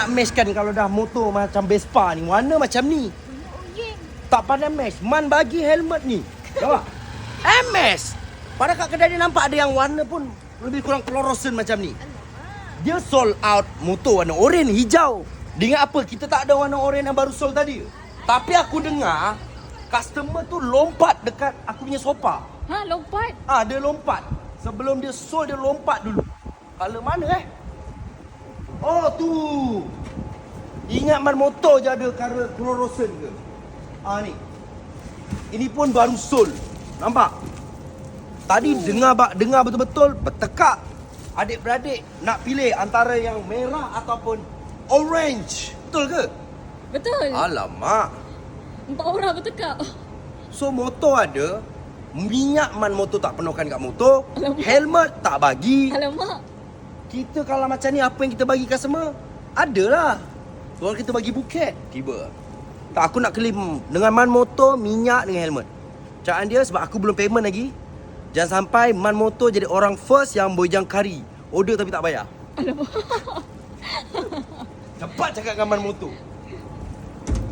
Nak match kan kalau dah motor macam Vespa ni, warna macam ni. Tak pandai match. Man bagi helmet ni. Nampak? MS. Pada kat kedai dia nampak ada yang warna pun lebih kurang fluorescent macam ni. Dia sold out motor warna oranye hijau. Dia ingat apa? Kita tak ada warna oranye yang baru sold tadi. Tapi aku dengar customer tu lompat dekat aku punya sofa. Ha, lompat? Dia lompat. Sebelum dia sold, dia lompat dulu. Color mana Oh tu. Ingat man motor je ada color fluorescent ke? Ni. Ini pun baru sold. Nampak? Tadi dengar betul-betul bertekak. Adik-beradik nak pilih antara yang merah ataupun orange. Betul ke? Betul. Alamak. 4 orang bertekak. So motor ada, minyak man motor tak penuhkan kat motor, Alamak. helmet tak bagi. Alamak. Kita kalau macam ni apa yang kita bagi customer? Adalah. Kalau kita bagi buket, tiba. Tak, aku nak claim dengan man motor, minyak dengan helmet. Cakap dia sebab aku belum payment lagi. Jangan sampai man motor jadi orang first yang bojang kari. Order tapi tak bayar. Alamak. Cepat cakap dengan man motor.